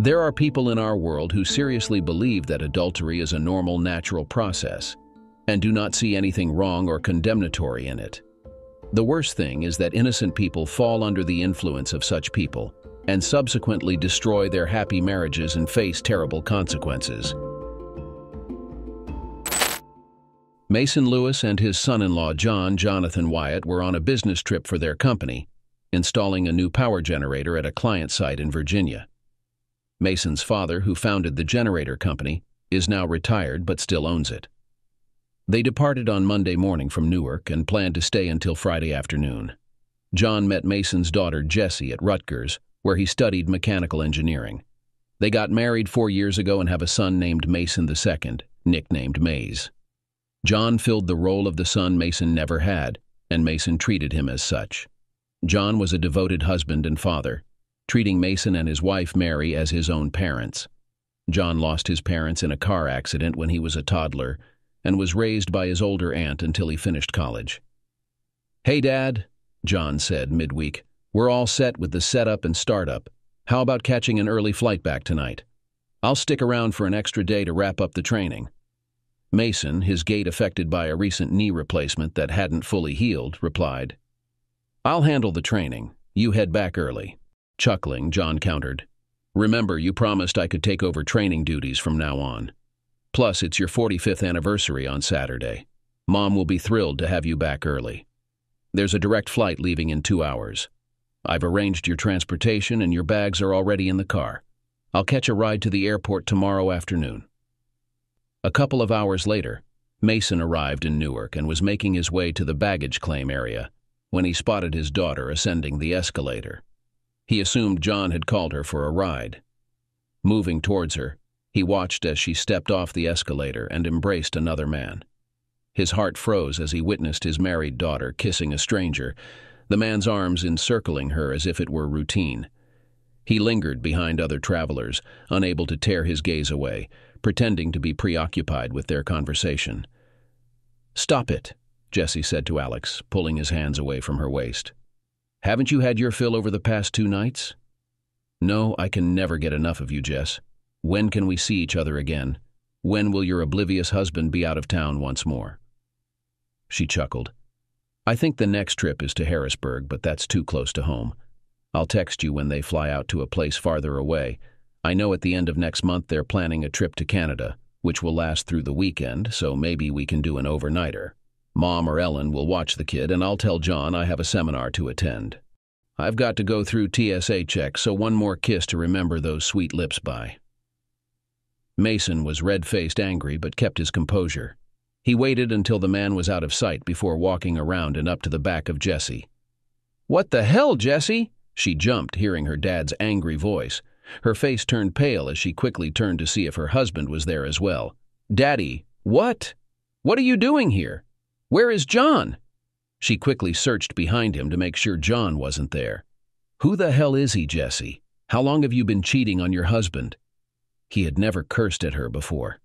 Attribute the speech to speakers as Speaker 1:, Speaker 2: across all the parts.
Speaker 1: There are people in our world who seriously believe that adultery is a normal, natural process and do not see anything wrong or condemnatory in it. The worst thing is that innocent people fall under the influence of such people and subsequently destroy their happy marriages and face terrible consequences. Mason Lewis and his son-in-law Jonathan Wyatt were on a business trip for their company, installing a new power generator at a client site in Virginia. Mason's father, who founded the generator company, is now retired but still owns it. They departed on Monday morning from Newark and planned to stay until Friday afternoon. John met Mason's daughter Jessie at Rutgers, where he studied mechanical engineering. They got married 4 years ago and have a son named Mason II, nicknamed Maze. John filled the role of the son Mason never had, and Mason treated him as such. John was a devoted husband and father, treating Mason and his wife Mary as his own parents. John lost his parents in a car accident when he was a toddler and was raised by his older aunt until he finished college. "Hey, Dad," John said midweek, "we're all set with the setup and startup. How about catching an early flight back tonight? I'll stick around for an extra day to wrap up the training." Mason, his gait affected by a recent knee replacement that hadn't fully healed, replied, "I'll handle the training. You head back early." Chuckling, John countered, "Remember, you promised I could take over training duties from now on. Plus, it's your 45th anniversary on Saturday. Mom will be thrilled to have you back early. There's a direct flight leaving in 2 hours. I've arranged your transportation and your bags are already in the car. I'll catch a ride to the airport tomorrow afternoon." A couple of hours later, Mason arrived in Newark and was making his way to the baggage claim area when he spotted his daughter ascending the escalator. He assumed John had called her for a ride. Moving towards her, he watched as she stepped off the escalator and embraced another man. His heart froze as he witnessed his married daughter kissing a stranger, the man's arms encircling her as if it were routine. He lingered behind other travelers, unable to tear his gaze away, pretending to be preoccupied with their conversation. "Stop it," Jessie said to Alex, pulling his hands away from her waist. "Haven't you had your fill over the past 2 nights?" "No, I can never get enough of you, Jess. When can we see each other again? When will your oblivious husband be out of town once more?" She chuckled. "I think the next trip is to Harrisburg, but that's too close to home. I'll text you when they fly out to a place farther away. I know at the end of next month they're planning a trip to Canada, which will last through the weekend, so maybe we can do an overnighter. Mom or Ellen will watch the kid, and I'll tell John I have a seminar to attend. I've got to go through TSA checks, so one more kiss to remember those sweet lips by." Mason was red-faced angry but kept his composure. He waited until the man was out of sight before walking around and up to the back of Jessie. "What the hell, Jessie?" She jumped, hearing her dad's angry voice. Her face turned pale as she quickly turned to see if her husband was there as well. "Daddy, what? What are you doing here? Where is John?" She quickly searched behind him to make sure John wasn't there. "Who the hell is he, Jessie? How long have you been cheating on your husband?" He had never cursed at her before.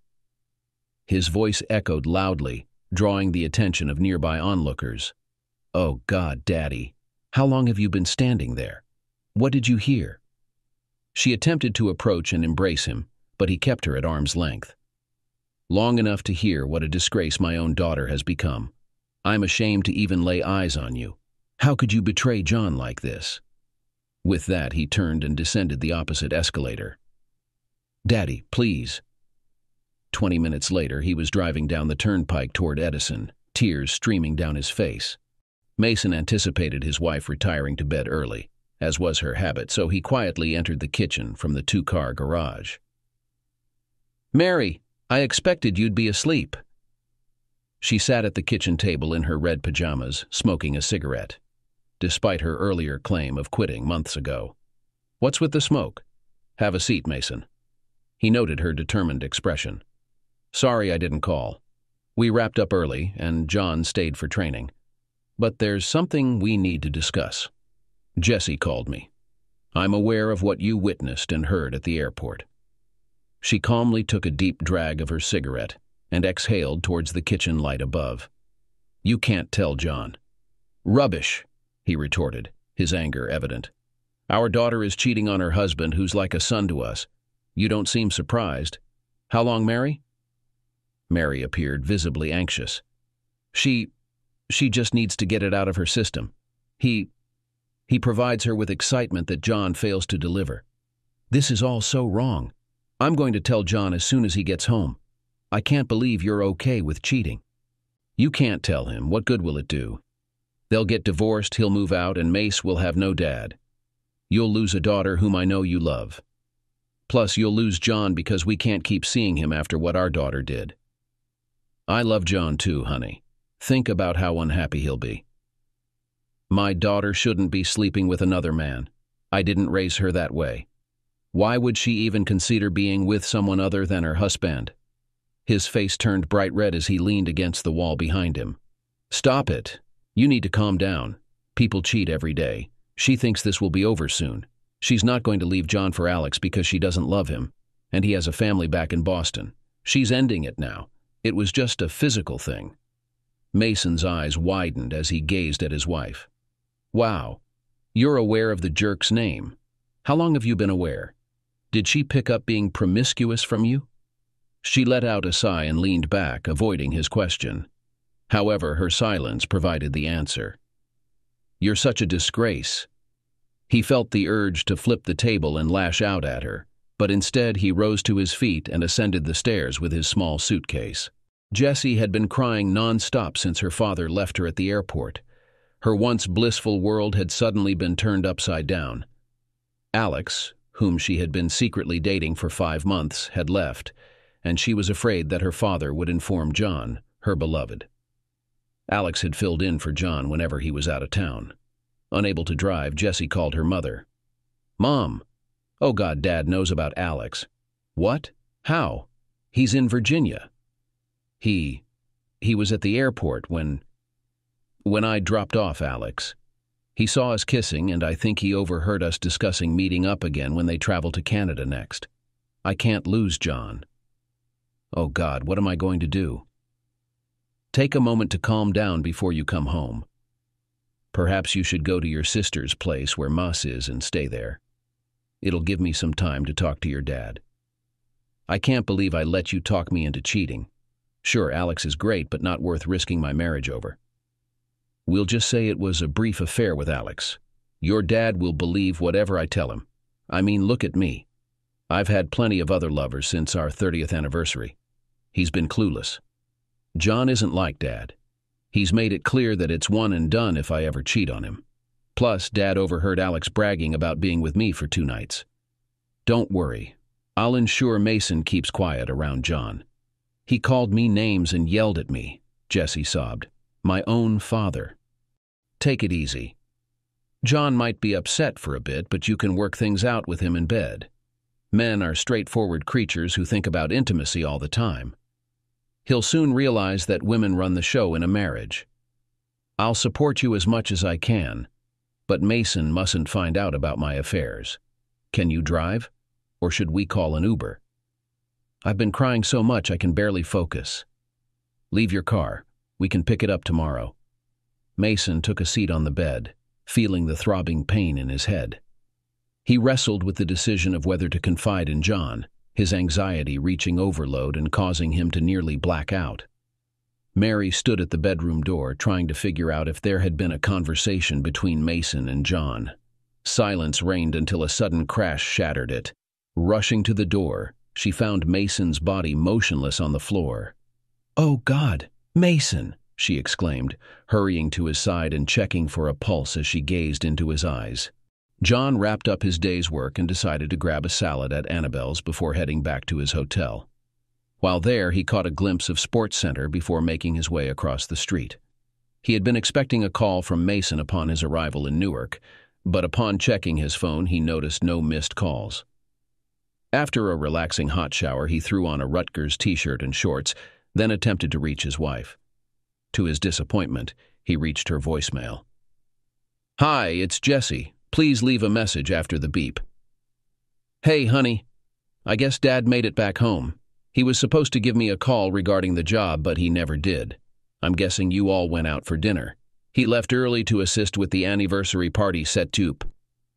Speaker 1: His voice echoed loudly, drawing the attention of nearby onlookers. "Oh God, Daddy, how long have you been standing there? What did you hear?" She attempted to approach and embrace him, but he kept her at arm's length. "Long enough to hear what a disgrace my own daughter has become. I'm ashamed to even lay eyes on you. How could you betray John like this?" With that, he turned and descended the opposite escalator. "Daddy, please." 20 minutes later, he was driving down the turnpike toward Edison, tears streaming down his face. Mason anticipated his wife retiring to bed early, as was her habit, so he quietly entered the kitchen from the 2-car garage. "Mary, I expected you'd be asleep." She sat at the kitchen table in her red pajamas, smoking a cigarette, despite her earlier claim of quitting months ago. "What's with the smoke?" "Have a seat, Mason." He noted her determined expression. "Sorry I didn't call. We wrapped up early, and John stayed for training. But there's something we need to discuss. Jessie called me. I'm aware of what you witnessed and heard at the airport." She calmly took a deep drag of her cigarette and exhaled towards the kitchen light above. "You can't tell John." "Rubbish," he retorted, his anger evident. "Our daughter is cheating on her husband, who's like a son to us, You don't seem surprised. How long, Mary? Mary appeared visibly anxious. She just needs to get it out of her system. He provides her with excitement that John fails to deliver. This is all so wrong. I'm going to tell John as soon as he gets home. I can't believe you're okay with cheating. You can't tell him. What good will it do? They'll get divorced, he'll move out, and Mace will have no dad. You'll lose a daughter whom I know you love. Plus, you'll lose John because we can't keep seeing him after what our daughter did. I love John too, honey. Think about how unhappy he'll be. My daughter shouldn't be sleeping with another man. I didn't raise her that way. Why would she even consider being with someone other than her husband? His face turned bright red as he leaned against the wall behind him. Stop it. You need to calm down. People cheat every day. She thinks this will be over soon. She's not going to leave John for Alex because she doesn't love him, and he has a family back in Boston. She's ending it now. It was just a physical thing. Mason's eyes widened as he gazed at his wife. Wow, you're aware of the jerk's name. How long have you been aware? Did she pick up being promiscuous from you? She let out a sigh and leaned back, avoiding his question. However, her silence provided the answer. You're such a disgrace. He felt the urge to flip the table and lash out at her, but instead he rose to his feet and ascended the stairs with his small suitcase. Jessie had been crying non-stop since her father left her at the airport. Her once blissful world had suddenly been turned upside down. Alex, whom she had been secretly dating for 5 months, had left, and she was afraid that her father would inform John, her beloved. Alex had filled in for John whenever he was out of town. Unable to drive, Jessie called her mother. Mom! Oh God, Dad knows about Alex. What? How? He's in Virginia. He was at the airport when I dropped off Alex. He saw us kissing, and I think he overheard us discussing meeting up again when they travel to Canada next. I can't lose John. Oh God, what am I going to do? Take a moment to calm down before you come home. Perhaps you should go to your sister's place where Mas is and stay there. It'll give me some time to talk to your dad. I can't believe I let you talk me into cheating. Sure, Alex is great, but not worth risking my marriage over. We'll just say it was a brief affair with Alex. Your dad will believe whatever I tell him. I mean, look at me. I've had plenty of other lovers since our 30th anniversary. He's been clueless. John isn't like Dad. He's made it clear that it's one and done if I ever cheat on him. Plus, Dad overheard Alex bragging about being with me for 2 nights. Don't worry. I'll ensure Mason keeps quiet around John. He called me names and yelled at me, Jessie sobbed. My own father. Take it easy. John might be upset for a bit, but you can work things out with him in bed. Men are straightforward creatures who think about intimacy all the time. He'll soon realize that women run the show in a marriage. I'll support you as much as I can, but Mason mustn't find out about my affairs. Can you drive? Or should we call an Uber? I've been crying so much I can barely focus. Leave your car. We can pick it up tomorrow. Mason took a seat on the bed, feeling the throbbing pain in his head. He wrestled with the decision of whether to confide in John, his anxiety reaching overload and causing him to nearly black out. Mary stood at the bedroom door, trying to figure out if there had been a conversation between Mason and John. Silence reigned until a sudden crash shattered it. Rushing to the door, she found Mason's body motionless on the floor. "Oh God, Mason!" she exclaimed, hurrying to his side and checking for a pulse as she gazed into his eyes. John wrapped up his day's work and decided to grab a salad at Annabelle's before heading back to his hotel. While there, he caught a glimpse of Sports Center before making his way across the street. He had been expecting a call from Mason upon his arrival in Newark, but upon checking his phone, he noticed no missed calls. After a relaxing hot shower, he threw on a Rutgers t-shirt and shorts, then attempted to reach his wife. To his disappointment, he reached her voicemail. "Hi, it's Jessie. Please leave a message after the beep." "Hey, honey. I guess Dad made it back home. He was supposed to give me a call regarding the job, but he never did. I'm guessing you all went out for dinner. He left early to assist with the anniversary party set up.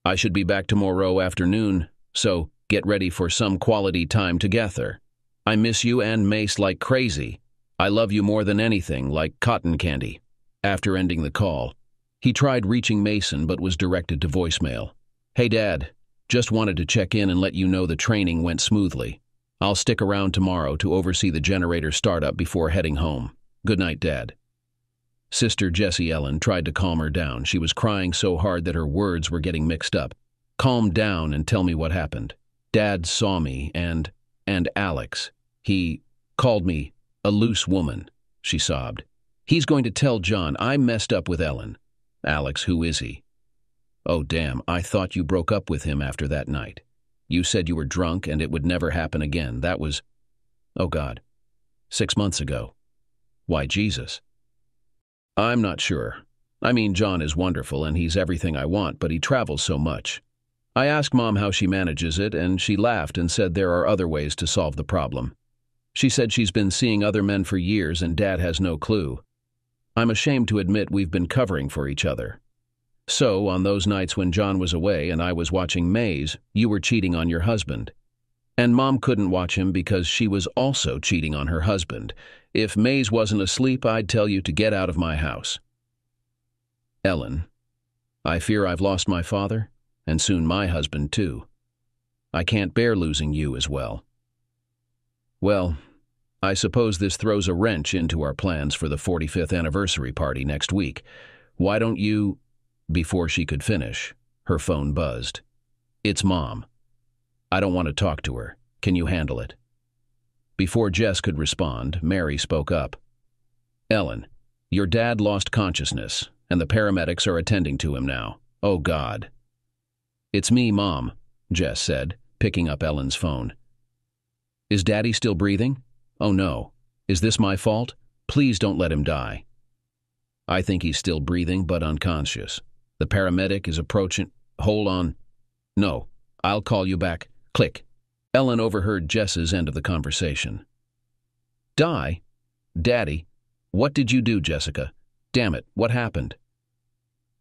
Speaker 1: I should be back tomorrow afternoon, so Get ready for some quality time together. I miss you and Mace like crazy. I love you more than anything, like cotton candy." After ending the call, he tried reaching Mason but was directed to voicemail. "Hey, Dad. Just wanted to check in and let you know the training went smoothly. I'll stick around tomorrow to oversee the generator startup before heading home. Good night, Dad." Sister Jessie Ellen tried to calm her down. She was crying so hard that her words were getting mixed up. "Calm down and tell me what happened. Dad saw me and Alex. He called me a loose woman," she sobbed. "He's going to tell John I messed up with Ellen." "Alex, who is he?" "Oh, damn, I thought you broke up with him after that night. You said you were drunk and it would never happen again. That was, oh God, 6 months ago." "Why, Jesus?" "I'm not sure. I mean, John is wonderful and he's everything I want, but he travels so much. I asked Mom how she manages it, and she laughed and said there are other ways to solve the problem. She said she's been seeing other men for years and Dad has no clue. I'm ashamed to admit we've been covering for each other. So, on those nights when John was away and I was watching Maze, you were cheating on your husband. And Mom couldn't watch him because she was also cheating on her husband. If Maze wasn't asleep, I'd tell you to get out of my house." "Ellen, I fear I've lost my father, and soon my husband too. I can't bear losing you as well." "Well, I suppose this throws a wrench into our plans for the 45th anniversary party next week. Why don't you—" Before she could finish, her phone buzzed. "It's Mom. I don't want to talk to her. Can you handle it?" Before Jess could respond, Mary spoke up. "Ellen, your dad lost consciousness, and the paramedics are attending to him now. Oh, God." "It's me, Mom," Jess said, picking up Ellen's phone. "Is Daddy still breathing? Oh, no. Is this my fault? Please don't let him die." "I think he's still breathing, but unconscious. The paramedic is approaching. Hold on. No, I'll call you back." Click. Ellen overheard Jess's end of the conversation. "Die? Daddy? What did you do, Jessica? Damn it, what happened?"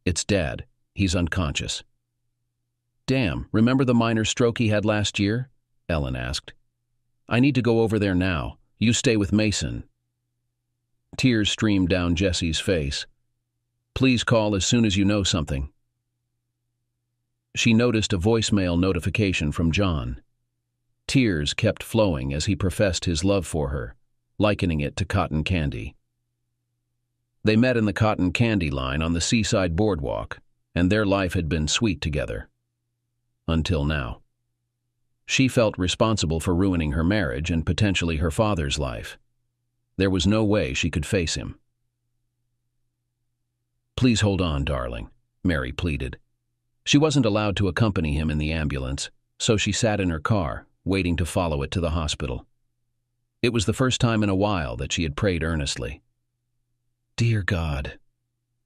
Speaker 1: "It's Dad. He's unconscious." "Damn, remember the minor stroke he had last year?" Ellen asked. "I need to go over there now. You stay with Mason." Tears streamed down Jessie's face. "Please call as soon as you know something." She noticed a voicemail notification from John. Tears kept flowing as he professed his love for her, likening it to cotton candy. They met in the cotton candy line on the seaside boardwalk, and their life had been sweet together. Until now. She felt responsible for ruining her marriage and potentially her father's life. There was no way she could face him. "Please hold on, darling," Mary pleaded. She wasn't allowed to accompany him in the ambulance, so she sat in her car, waiting to follow it to the hospital. It was the first time in a while that she had prayed earnestly. "Dear God,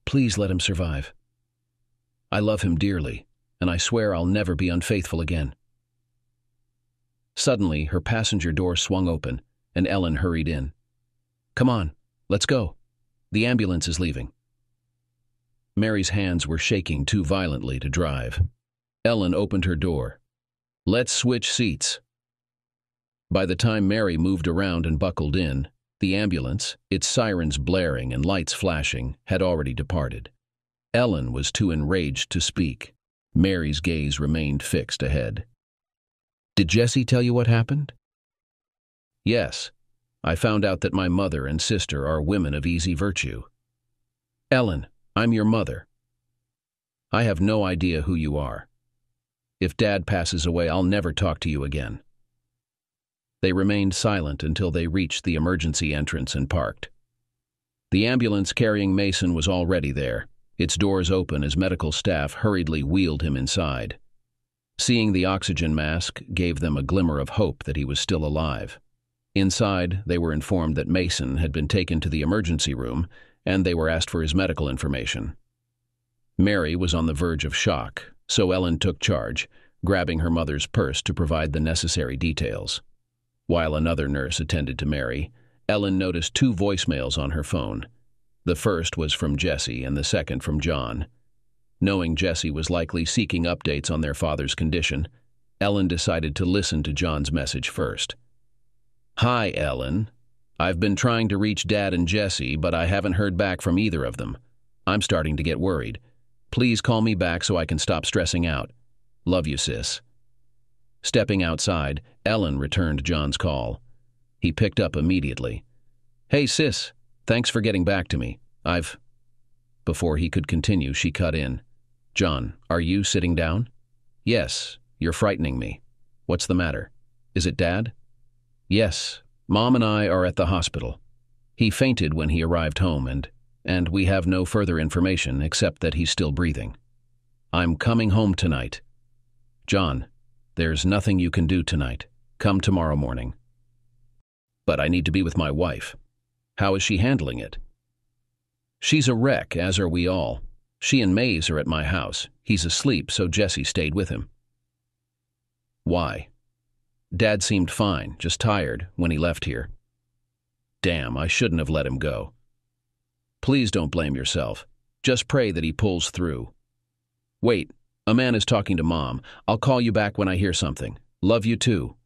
Speaker 1: please let him survive. I love him dearly, and I swear I'll never be unfaithful again." Suddenly, her passenger door swung open, and Ellen hurried in. "Come on, let's go. The ambulance is leaving." Mary's hands were shaking too violently to drive. Ellen opened her door. "Let's switch seats." By the time Mary moved around and buckled in, the ambulance, its sirens blaring and lights flashing, had already departed. Ellen was too enraged to speak. Mary's gaze remained fixed ahead. "Did Jessie tell you what happened?" "Yes. I found out that my mother and sister are women of easy virtue." "Ellen, I'm your mother. I have no idea who you are. If Dad passes away, I'll never talk to you again." They remained silent until they reached the emergency entrance and parked. The ambulance carrying Mason was already there, its doors open as medical staff hurriedly wheeled him inside. Seeing the oxygen mask gave them a glimmer of hope that he was still alive. Inside, they were informed that Mason had been taken to the emergency room, and they were asked for his medical information. Mary was on the verge of shock, so Ellen took charge, grabbing her mother's purse to provide the necessary details. While another nurse attended to Mary, Ellen noticed 2 voicemails on her phone. The first was from Jessie and the second from John. Knowing Jessie was likely seeking updates on their father's condition, Ellen decided to listen to John's message first. "Hi, Ellen. I've been trying to reach Dad and Jesse, but I haven't heard back from either of them. I'm starting to get worried. Please call me back so I can stop stressing out. Love you, sis." Stepping outside, Ellen returned John's call. He picked up immediately. "Hey, sis. Thanks for getting back to me. Before he could continue, she cut in. "John, are you sitting down?" "Yes. You're frightening me. What's the matter? Is it Dad?" "Yes. Mom and I are at the hospital. He fainted when he arrived home, and we have no further information except that he's still breathing. I'm coming home tonight." "John, there's nothing you can do tonight. Come tomorrow morning." "But I need to be with my wife. How is she handling it?" "She's a wreck, as are we all. She and Maze are at my house. He's asleep, so Jesse stayed with him." "Why?" "Dad seemed fine, just tired, when he left here." "Damn, I shouldn't have let him go." "Please don't blame yourself. Just pray that he pulls through." "Wait, a man is talking to Mom. I'll call you back when I hear something. Love you too."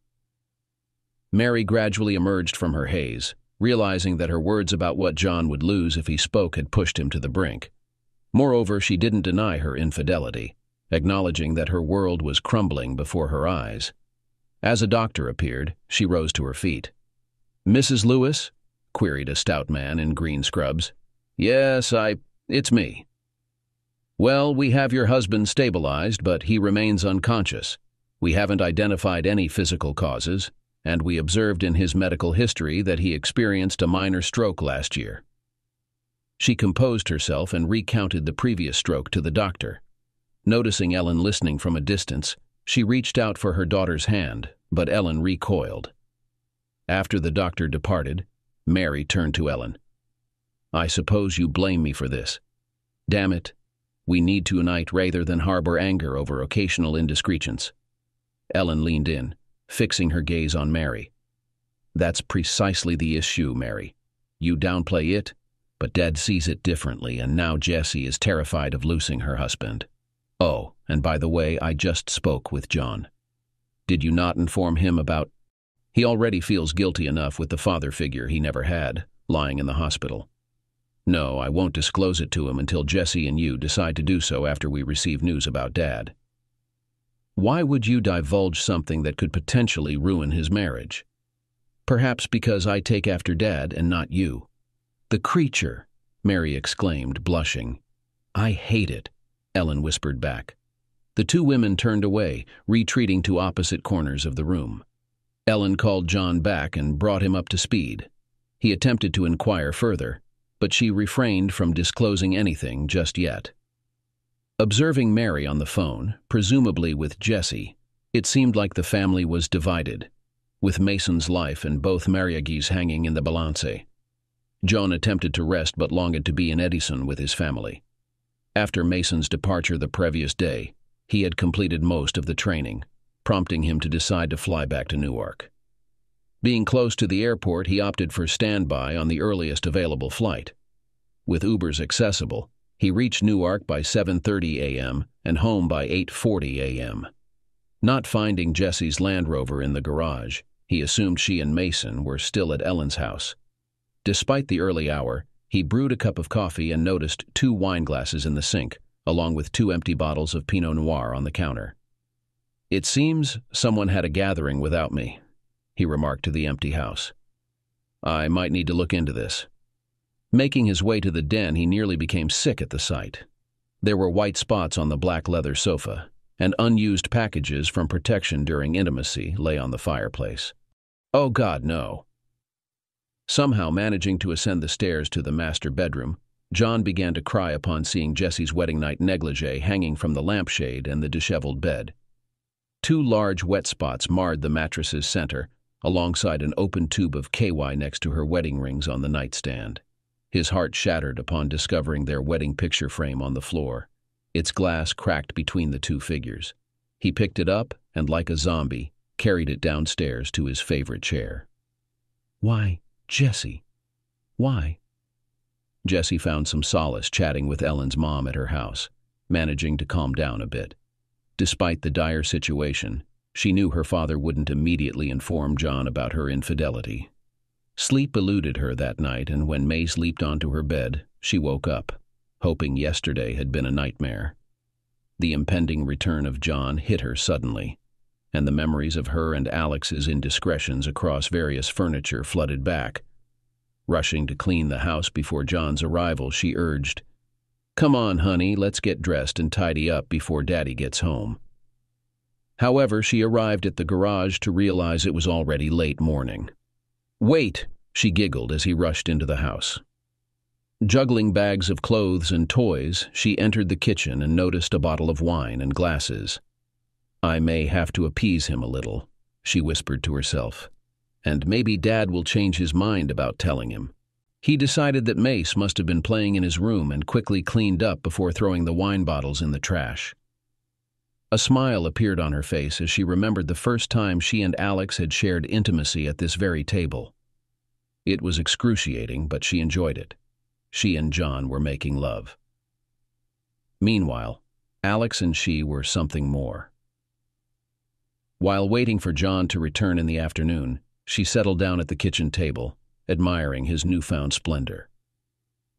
Speaker 1: Mary gradually emerged from her haze, realizing that her words about what John would lose if he spoke had pushed him to the brink. Moreover, she didn't deny her infidelity, acknowledging that her world was crumbling before her eyes. As a doctor appeared, she rose to her feet. "Mrs. Lewis?" queried a stout man in green scrubs. "Yes, it's me." "Well, we have your husband stabilized, but he remains unconscious. We haven't identified any physical causes, and we observed in his medical history that he experienced a minor stroke last year." She composed herself and recounted the previous stroke to the doctor. Noticing Ellen listening from a distance, she reached out for her daughter's hand, but Ellen recoiled. After the doctor departed, Mary turned to Ellen. "I suppose you blame me for this. Damn it, we need to unite rather than harbor anger over occasional indiscretions." Ellen leaned in, fixing her gaze on Mary. "That's precisely the issue, Mary. You downplay it, but Dad sees it differently, and now Jessie is terrified of losing her husband. Oh, and by the way, I just spoke with John. Did you not inform him about... He already feels guilty enough with the father figure he never had, lying in the hospital. No, I won't disclose it to him until Jessie and you decide to do so after we receive news about Dad." "Why would you divulge something that could potentially ruin his marriage?" "Perhaps because I take after Dad and not you." "The creature!" Mary exclaimed, blushing. "I hate it," Ellen whispered back. The two women turned away, retreating to opposite corners of the room. Ellen called John back and brought him up to speed. He attempted to inquire further, but she refrained from disclosing anything just yet. Observing Mary on the phone, presumably with Jessie, it seemed like the family was divided, with Mason's life and both Mariagi's hanging in the balance. John attempted to rest but longed to be in Edison with his family. After Mason's departure the previous day, he had completed most of the training, prompting him to decide to fly back to Newark. Being close to the airport, he opted for standby on the earliest available flight. With Ubers accessible, he reached Newark by 7:30 a.m. and home by 8:40 a.m. Not finding Jessie's Land Rover in the garage, he assumed she and Mason were still at Ellen's house. Despite the early hour, he brewed a cup of coffee and noticed 2 wine glasses in the sink, along with 2 empty bottles of Pinot Noir on the counter. "It seems someone had a gathering without me," he remarked to the empty house. "I might need to look into this." Making his way to the den, he nearly became sick at the sight. There were white spots on the black leather sofa, and unused packages from protection during intimacy lay on the fireplace. Oh God, no. Somehow managing to ascend the stairs to the master bedroom, John began to cry upon seeing Jessie's wedding night negligee hanging from the lampshade and the disheveled bed. 2 large wet spots marred the mattress's center, alongside an open tube of KY next to her wedding rings on the nightstand. His heart shattered upon discovering their wedding picture frame on the floor. Its glass cracked between the 2 figures. He picked it up and, like a zombie, carried it downstairs to his favorite chair. "Why, Jessie? Why?" Jessie found some solace chatting with Ellen's mom at her house, managing to calm down a bit. Despite the dire situation, She knew her father wouldn't immediately inform John about her infidelity. Sleep eluded her that night, and when Mace leaped onto her bed, she woke up, hoping yesterday had been a nightmare. The impending return of John hit her suddenly, and the memories of her and Alex's indiscretions across various furniture flooded back. Rushing to clean the house before John's arrival, she urged, "Come on, honey, let's get dressed and tidy up before Daddy gets home." However, she arrived at the garage to realize it was already late morning. "Wait," she giggled as he rushed into the house. Juggling bags of clothes and toys, she entered the kitchen and noticed a bottle of wine and glasses. "I may have to appease him a little," she whispered to herself. "And maybe Dad will change his mind about telling him." He decided that Mace must have been playing in his room and quickly cleaned up before throwing the wine bottles in the trash. A smile appeared on her face as she remembered the first time she and Alex had shared intimacy at this very table. It was excruciating, but she enjoyed it. She and John were making love. Meanwhile, Alex and she were something more. While waiting for John to return in the afternoon, she settled down at the kitchen table, admiring his newfound splendor.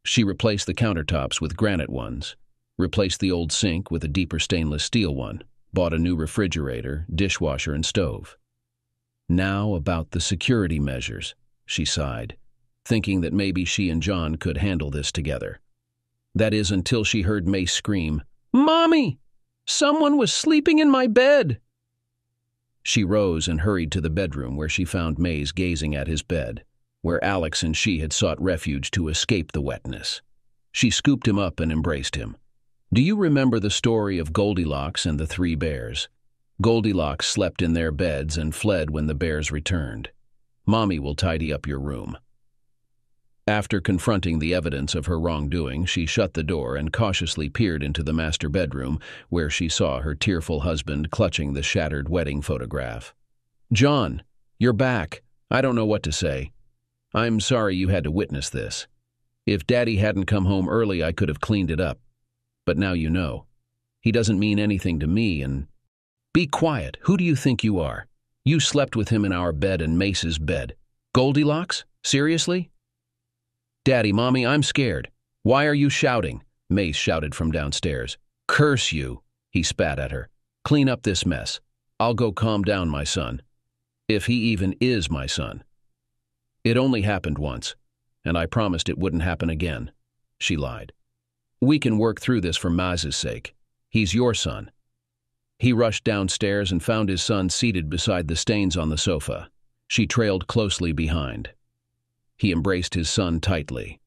Speaker 1: She replaced the countertops with granite ones, replaced the old sink with a deeper stainless steel one, bought a new refrigerator, dishwasher, and stove. Now about the security measures, she sighed, thinking that maybe she and John could handle this together. That is, until she heard Mace scream, "Mommy! Someone was sleeping in my bed!" She rose and hurried to the bedroom where she found Mace gazing at his bed, where Alex and she had sought refuge to escape the wetness. She scooped him up and embraced him. "Do you remember the story of Goldilocks and the three bears? Goldilocks slept in their beds and fled when the bears returned. Mommy will tidy up your room." After confronting the evidence of her wrongdoing, she shut the door and cautiously peered into the master bedroom, where she saw her tearful husband clutching the shattered wedding photograph. "John, you're back. I don't know what to say. I'm sorry you had to witness this. If Daddy hadn't come home early, I could have cleaned it up. But now you know. He doesn't mean anything to me, and—" "Be quiet. Who do you think you are? You slept with him in our bed and Mace's bed. Goldilocks? Seriously?" "Daddy, Mommy, I'm scared. Why are you shouting?" Mace shouted from downstairs. "Curse you," he spat at her. "Clean up this mess. I'll go calm down my son. If he even is my son. It only happened once, and I promised it wouldn't happen again," she lied. "We can work through this for Maz's sake. He's your son." He rushed downstairs and found his son seated beside the stains on the sofa. She trailed closely behind. He embraced his son tightly.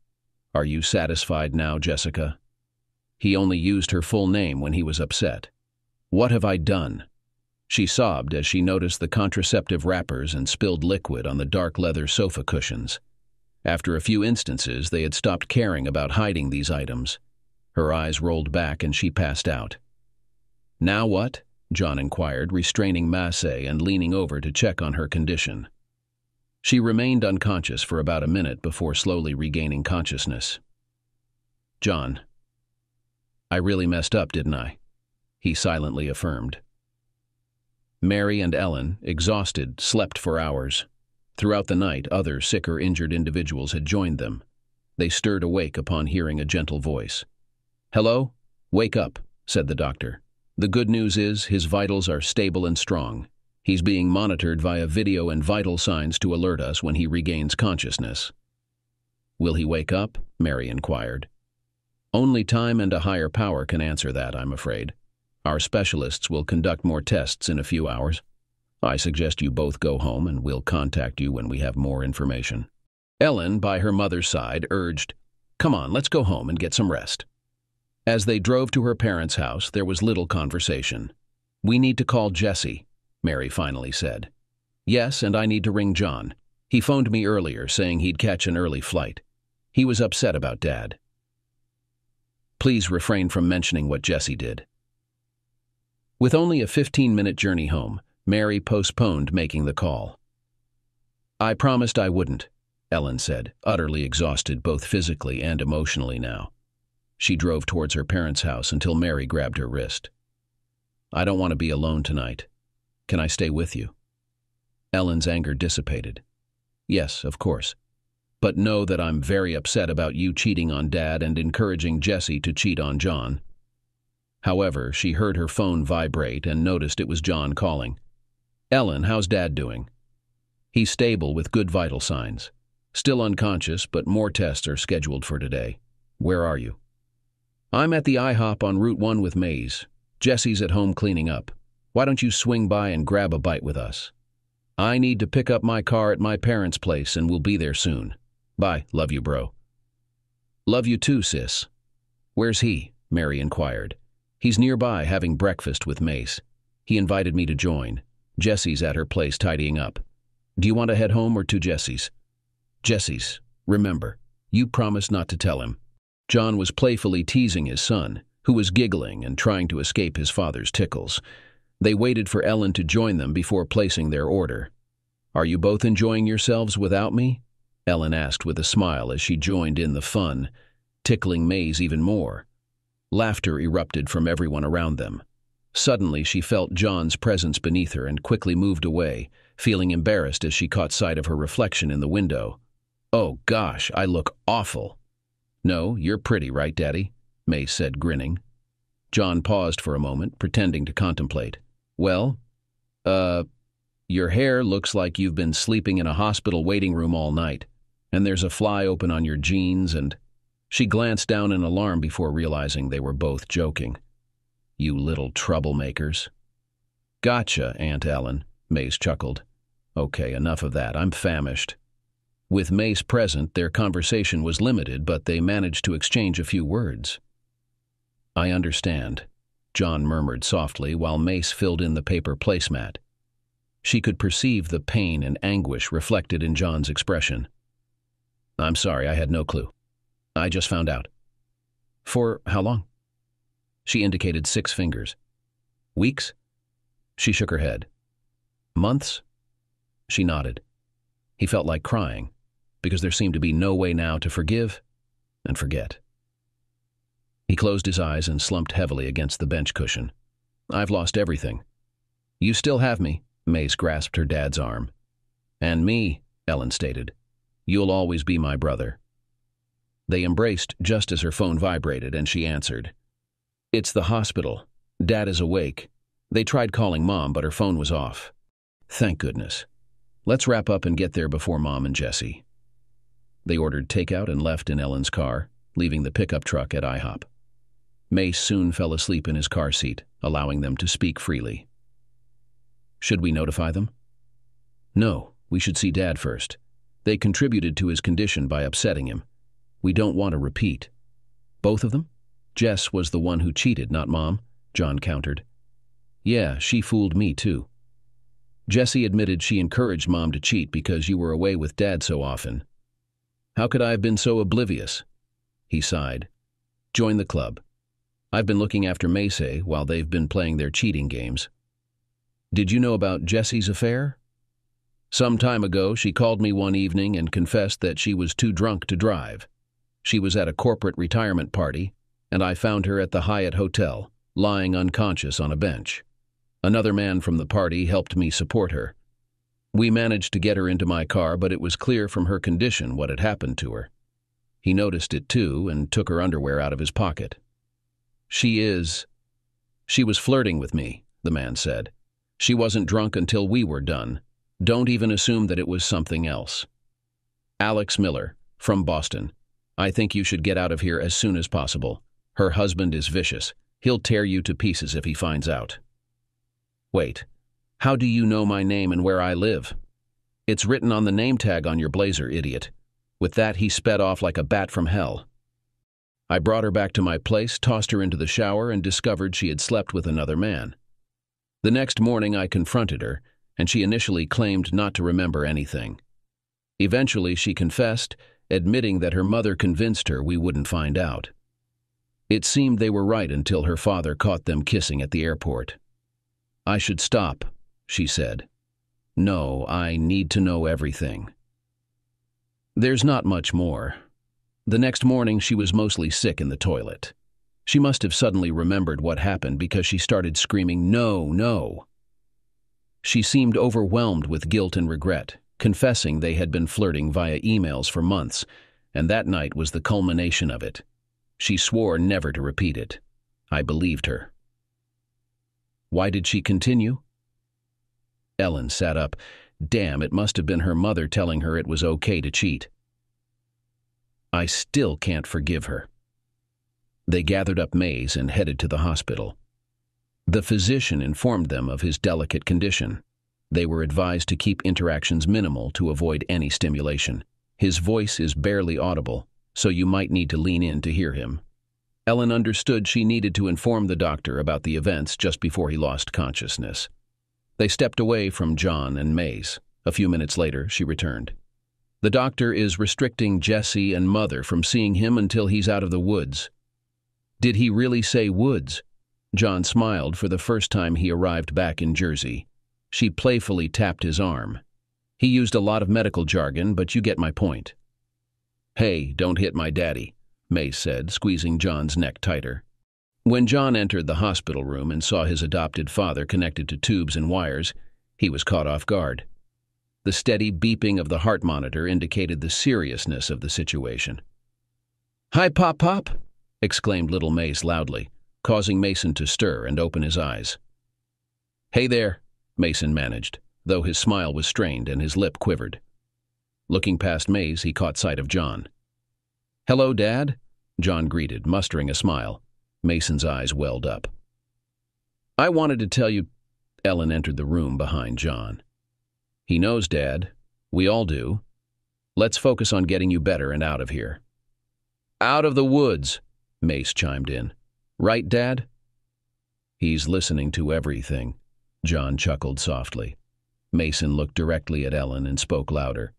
Speaker 1: "Are you satisfied now, Jessica?" He only used her full name when he was upset. "What have I done?" She sobbed as she noticed the contraceptive wrappers and spilled liquid on the dark leather sofa cushions. After a few instances, they had stopped caring about hiding these items. Her eyes rolled back and she passed out. "Now what?" John inquired, restraining Masse and leaning over to check on her condition. She remained unconscious for about a minute before slowly regaining consciousness. "John, I really messed up, didn't I?" he silently affirmed. Mary and Ellen, exhausted, slept for hours. Throughout the night, other sick or injured individuals had joined them. They stirred awake upon hearing a gentle voice. "Hello? Wake up," said the doctor. "The good news is his vitals are stable and strong. He's being monitored via video and vital signs to alert us when he regains consciousness." "Will he wake up?" Mary inquired. "Only time and a higher power can answer that, I'm afraid. Our specialists will conduct more tests in a few hours. I suggest you both go home and we'll contact you when we have more information." Ellen, by her mother's side, urged, "Come on, let's go home and get some rest." As they drove to her parents' house, there was little conversation. "We need to call Jesse," Mary finally said. "Yes, and I need to ring John. He phoned me earlier saying he'd catch an early flight. He was upset about Dad." Please refrain from mentioning what Jesse did. With only a 15-minute journey home, Mary postponed making the call. "I promised I wouldn't," Ellen said, utterly exhausted both physically and emotionally now. She drove towards her parents' house until Mary grabbed her wrist. "I don't want to be alone tonight. Can I stay with you?" Ellen's anger dissipated. "Yes, of course. But know that I'm very upset about you cheating on Dad and encouraging Jesse to cheat on John." However, she heard her phone vibrate and noticed it was John calling. "Ellen, how's Dad doing?" "He's stable with good vital signs. Still unconscious, but more tests are scheduled for today. Where are you?" "I'm at the IHOP on Route 1 with Maze. Jesse's at home cleaning up. Why don't you swing by and grab a bite with us?" "I need to pick up my car at my parents' place and we'll be there soon. Bye, love you, bro." "Love you too, sis." "Where's he?" Mary inquired. "He's nearby having breakfast with Mace. He invited me to join. Jesse's at her place tidying up. Do you want to head home or to Jesse's?" "Jesse's. Remember, you promised not to tell him." John was playfully teasing his son, who was giggling and trying to escape his father's tickles. They waited for Ellen to join them before placing their order. "Are you both enjoying yourselves without me?" Ellen asked with a smile as she joined in the fun, tickling Maze even more. Laughter erupted from everyone around them. Suddenly she felt John's presence beneath her and quickly moved away, feeling embarrassed as she caught sight of her reflection in the window. "Oh gosh, I look awful." "No, you're pretty, right, Daddy?" Mace said, grinning. John paused for a moment, pretending to contemplate. "Well, your hair looks like you've been sleeping in a hospital waiting room all night, and there's a fly open on your jeans and—" She glanced down in alarm before realizing they were both joking. "You little troublemakers." "Gotcha, Aunt Ellen," Mace chuckled. "Okay, enough of that. I'm famished." With Mace present, their conversation was limited, but they managed to exchange a few words. "I understand," John murmured softly while Mace filled in the paper placemat. She could perceive the pain and anguish reflected in John's expression. "I'm sorry, I had no clue. I just found out." "For how long?" She indicated 6 fingers. "Weeks?" She shook her head. "Months?" She nodded. He felt like crying, because there seemed to be no way now to forgive and forget. He closed his eyes and slumped heavily against the bench cushion. "I've lost everything." "You still have me." Mace grasped her dad's arm. "And me," Ellen stated. "You'll always be my brother." They embraced just as her phone vibrated and she answered. "It's the hospital. Dad is awake. They tried calling Mom, but her phone was off." "Thank goodness. Let's wrap up and get there before Mom and Jesse." They ordered takeout and left in Ellen's car, leaving the pickup truck at IHOP. Mace soon fell asleep in his car seat, allowing them to speak freely. "Should we notify them?" "No, we should see Dad first. They contributed to his condition by upsetting him. We don't want a repeat." "Both of them?" "Jess was the one who cheated, not Mom," John countered. "Yeah, she fooled me too. Jessie admitted she encouraged Mom to cheat because you were away with Dad so often." "How could I have been so oblivious?" He sighed. "Join the club. I've been looking after Mace while they've been playing their cheating games." "Did you know about Jessie's affair?" "Some time ago, she called me one evening and confessed that she was too drunk to drive. She was at a corporate retirement party, and I found her at the Hyatt Hotel, lying unconscious on a bench. Another man from the party helped me support her. We managed to get her into my car, but it was clear from her condition what had happened to her. He noticed it too and took her underwear out of his pocket." She was flirting with me," the man said. "She wasn't drunk until we were done. Don't even assume that it was something else." "Alex Miller, from Boston. I think you should get out of here as soon as possible. Her husband is vicious. He'll tear you to pieces if he finds out." "Wait, how do you know my name and where I live?" "It's written on the name tag on your blazer, idiot." With that, he sped off like a bat from hell. I brought her back to my place, tossed her into the shower, and discovered she had slept with another man. The next morning I confronted her, and she initially claimed not to remember anything. Eventually she confessed, admitting that her mother convinced her we wouldn't find out. It seemed they were right until her father caught them kissing at the airport. "I should stop," she said. "No, I need to know everything." There's not much more. The next morning she was mostly sick in the toilet. She must have suddenly remembered what happened because she started screaming, "No, no." She seemed overwhelmed with guilt and regret, confessing they had been flirting via emails for months, and that night was the culmination of it. She swore never to repeat it. I believed her. Why did she continue? Ellen sat up. Damn, it must have been her mother telling her it was okay to cheat. I still can't forgive her. They gathered up Mays and headed to the hospital. The physician informed them of his delicate condition. They were advised to keep interactions minimal to avoid any stimulation. His voice is barely audible, so you might need to lean in to hear him. Ellen understood she needed to inform the doctor about the events just before he lost consciousness. They stepped away from John and Mays. A few minutes later, she returned. The doctor is restricting Jesse and Mother from seeing him until he's out of the woods. Did he really say woods? John smiled for the first time he arrived back in Jersey. She playfully tapped his arm. He used a lot of medical jargon, but you get my point. Hey, don't hit my daddy, Mays said, squeezing John's neck tighter. When John entered the hospital room and saw his adopted father connected to tubes and wires, he was caught off guard. The steady beeping of the heart monitor indicated the seriousness of the situation. "Hi, Pop Pop!" exclaimed little Mace loudly, causing Mason to stir and open his eyes. "Hey there," Mason managed, though his smile was strained and his lip quivered. Looking past Mays, he caught sight of John. "Hello, Dad," John greeted, mustering a smile. Mason's eyes welled up. "I wanted to tell you—" Ellen entered the room behind John. "He knows, Dad. We all do. Let's focus on getting you better and out of here." "Out of the woods," Mace chimed in. "Right, Dad?" "He's listening to everything," John chuckled softly. Mason looked directly at Ellen and spoke louder.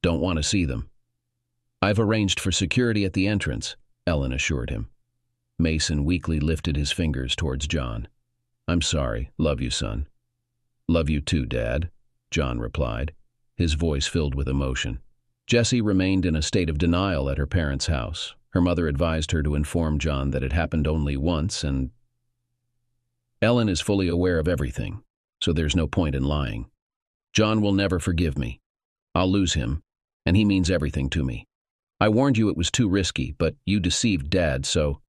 Speaker 1: "Don't want to see them." "I've arranged for security at the entrance," Ellen assured him. Mason weakly lifted his fingers towards John. "I'm sorry. Love you, son." "Love you too, Dad," John replied, his voice filled with emotion. Jessie remained in a state of denial at her parents' house. Her mother advised her to inform John that it happened only once, and Ellen is fully aware of everything, so there's no point in lying. John will never forgive me. I'll lose him, and he means everything to me. I warned you it was too risky, but you deceived Dad, so...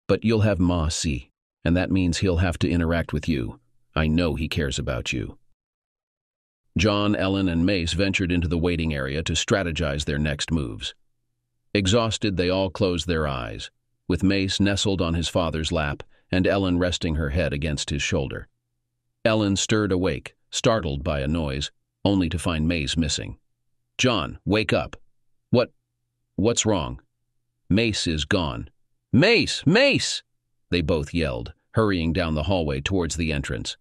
Speaker 1: But you'll have Ma see, and that means he'll have to interact with you. I know he cares about you. John, Ellen, and Mace ventured into the waiting area to strategize their next moves. Exhausted, they all closed their eyes, with Mace nestled on his father's lap and Ellen resting her head against his shoulder. Ellen stirred awake, startled by a noise, only to find Mace missing. "John, wake up." What's wrong?" "Mace is gone." "Mace! Mace!" they both yelled, hurrying down the hallway towards the entrance.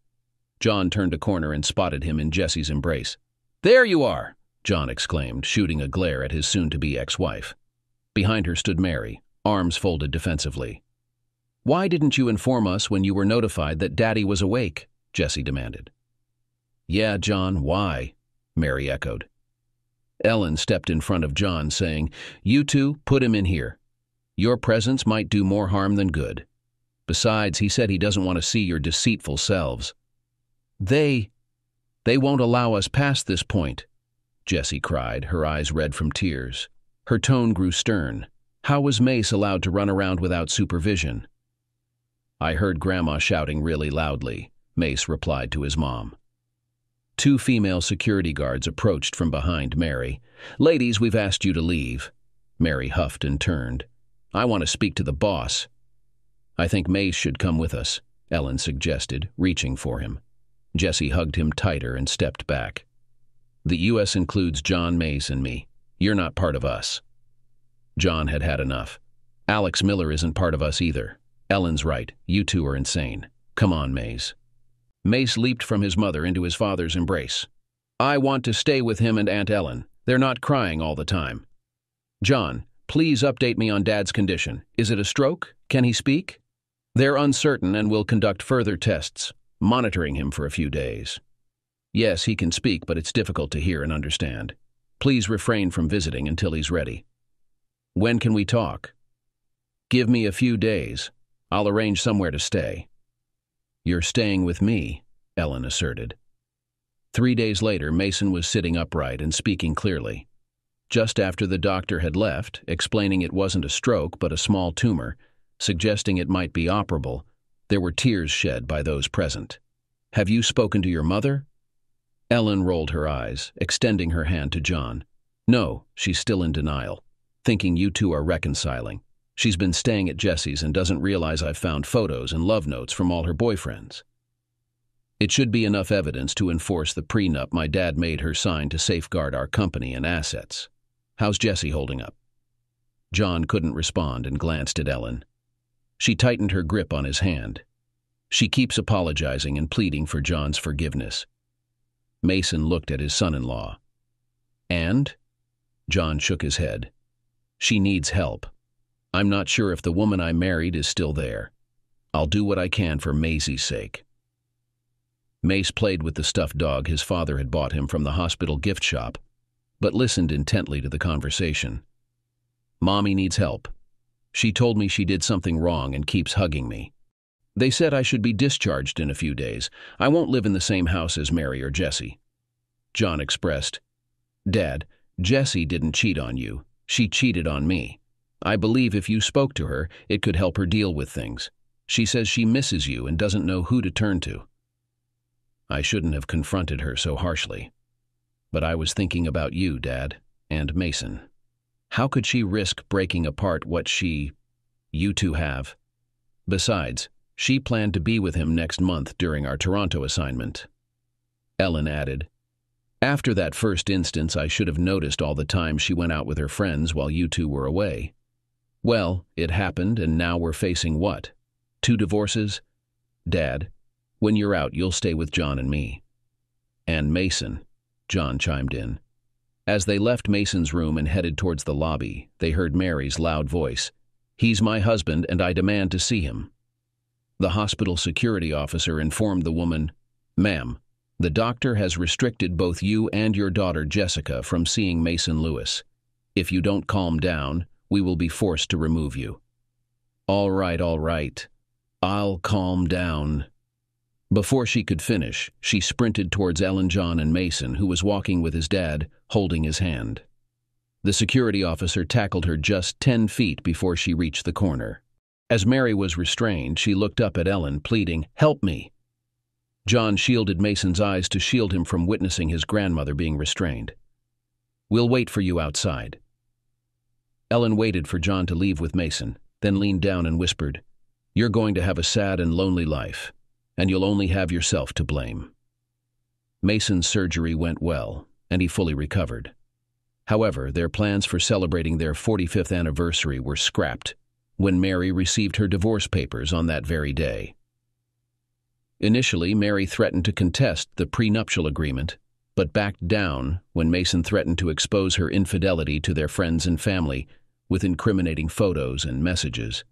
Speaker 1: John turned a corner and spotted him in Jessie's embrace. "There you are!" John exclaimed, shooting a glare at his soon-to-be ex-wife. Behind her stood Mary, arms folded defensively. "Why didn't you inform us when you were notified that Daddy was awake?" Jessie demanded. "Yeah, John, why?" Mary echoed. Ellen stepped in front of John, saying, "You two, put him in here. Your presence might do more harm than good. Besides, he said he doesn't want to see your deceitful selves." They won't allow us past this point," Jessie cried, her eyes red from tears. Her tone grew stern. "How was Mace allowed to run around without supervision?" "I heard Grandma shouting really loudly," Mace replied to his mom. Two female security guards approached from behind Mary. "Ladies, we've asked you to leave." Mary huffed and turned. "I want to speak to the boss." "I think Mace should come with us," Ellen suggested, reaching for him. Jessie hugged him tighter and stepped back. "The U.S. includes John, Mace, and me. You're not part of us." John had had enough. "Alex Miller isn't part of us either. Ellen's right. You two are insane. Come on, Mace." Mace leaped from his mother into his father's embrace. "I want to stay with him and Aunt Ellen. They're not crying all the time." "John, please update me on Dad's condition. Is it a stroke? Can he speak?" "They're uncertain and will conduct further tests, monitoring him for a few days." "Yes, he can speak, but it's difficult to hear and understand. Please refrain from visiting until he's ready." "When can we talk?" "Give me a few days. I'll arrange somewhere to stay." "You're staying with me," Ellen asserted. 3 days later, Mason was sitting upright and speaking clearly. Just after the doctor had left, explaining it wasn't a stroke but a small tumor, suggesting it might be operable, there were tears shed by those present. "Have you spoken to your mother?" Ellen rolled her eyes, extending her hand to John. "No, she's still in denial, thinking you two are reconciling. She's been staying at Jesse's and doesn't realize I've found photos and love notes from all her boyfriends. It should be enough evidence to enforce the prenup my dad made her sign to safeguard our company and assets. How's Jesse holding up?" John couldn't respond and glanced at Ellen. She tightened her grip on his hand. She keeps apologizing and pleading for John's forgiveness. Mason looked at his son-in-law. "And?" John shook his head. "She needs help. I'm not sure if the woman I married is still there. I'll do what I can for Maisie's sake." Mace played with the stuffed dog his father had bought him from the hospital gift shop, but listened intently to the conversation. "Mommy needs help. She told me she did something wrong and keeps hugging me. They said I should be discharged in a few days. I won't live in the same house as Mary or Jesse." John expressed, "Dad, Jessie didn't cheat on you. She cheated on me. I believe if you spoke to her, it could help her deal with things. She says she misses you and doesn't know who to turn to." I shouldn't have confronted her so harshly. But I was thinking about you, Dad, and Mason. How could she risk breaking apart what you two have? Besides, she planned to be with him next month during our Toronto assignment. Ellen added, "After that first instance, I should have noticed all the time she went out with her friends while you two were away. Well, it happened, and now we're facing what? 2 divorces? Dad, when you're out, you'll stay with John and me." "And Mason," John chimed in. As they left Mason's room and headed towards the lobby, they heard Mary's loud voice. "He's my husband, and I demand to see him." The hospital security officer informed the woman, "Ma'am, the doctor has restricted both you and your daughter Jessica from seeing Mason Lewis. If you don't calm down, we will be forced to remove you." All right. I'll calm down." Before she could finish, she sprinted towards Ellen, John, and Mason, who was walking with his dad, holding his hand. The security officer tackled her just 10 feet before she reached the corner. As Mary was restrained, she looked up at Ellen, pleading, "Help me." John shielded Mason's eyes to shield him from witnessing his grandmother being restrained. "We'll wait for you outside." Ellen waited for John to leave with Mason, then leaned down and whispered, "You're going to have a sad and lonely life, and you'll only have yourself to blame." Mason's surgery went well, and he fully recovered. However, their plans for celebrating their 45th anniversary were scrapped when Mary received her divorce papers on that very day. Initially, Mary threatened to contest the prenuptial agreement, but backed down when Mason threatened to expose her infidelity to their friends and family with incriminating photos and messages.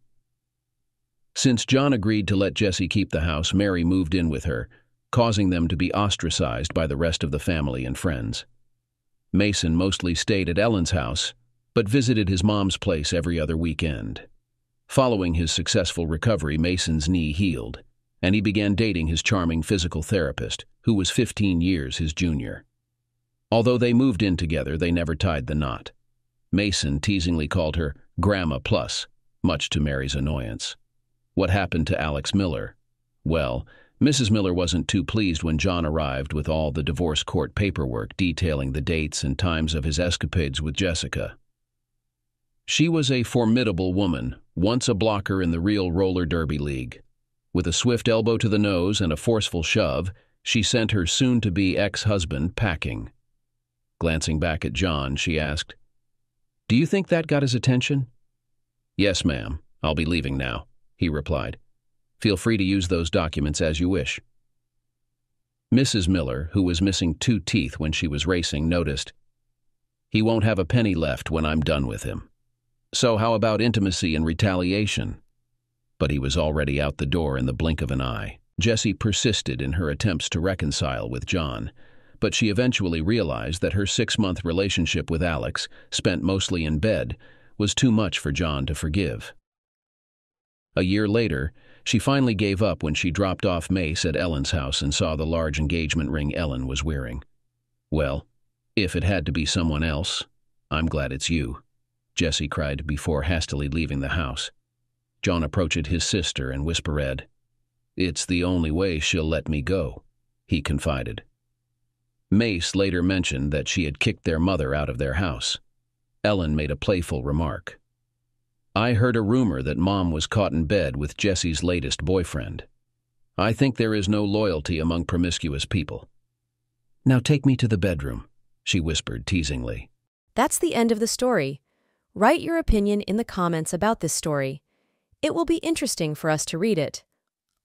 Speaker 1: Since John agreed to let Jesse keep the house, Mary moved in with her, causing them to be ostracized by the rest of the family and friends. Mason mostly stayed at Ellen's house, but visited his mom's place every other weekend. Following his successful recovery, Mason's knee healed, and he began dating his charming physical therapist, who was 15 years his junior. Although they moved in together, they never tied the knot. Mason teasingly called her Grandma Plus, much to Mary's annoyance. What happened to Alex Miller? Well, Mrs. Miller wasn't too pleased when John arrived with all the divorce court paperwork detailing the dates and times of his escapades with Jessica. She was a formidable woman, once a blocker in the real roller derby league. With a swift elbow to the nose and a forceful shove, she sent her soon-to-be ex-husband packing. Glancing back at John, she asked, "Do you think that got his attention?" "Yes, ma'am. I'll be leaving now," he replied. "Feel free to use those documents as you wish." Mrs. Miller, who was missing 2 teeth when she was racing, noticed, "He won't have a penny left when I'm done with him. So how about intimacy and retaliation?" But he was already out the door in the blink of an eye. Jessie persisted in her attempts to reconcile with John, but she eventually realized that her 6-month relationship with Alex, spent mostly in bed, was too much for John to forgive. A year later, She finally gave up when she dropped off Mace at Ellen's house and saw the large engagement ring Ellen was wearing. "Well, if it had to be someone else, I'm glad it's you," Jesse cried before hastily leaving the house. John approached his sister and whispered, "It's the only way she'll let me go," he confided. Mace later mentioned that she had kicked their mother out of their house. Ellen made a playful remark. "I heard a rumor that Mom was caught in bed with Jesse's latest boyfriend. I think there is no loyalty among promiscuous people." "Now take me to the bedroom," she whispered teasingly.
Speaker 2: That's the end of the story. Write your opinion in the comments about this story. It will be interesting for us to read it.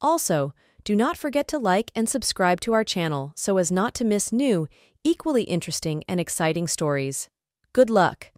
Speaker 2: Also, do not forget to like and subscribe to our channel so as not to miss new, equally interesting and exciting stories. Good luck!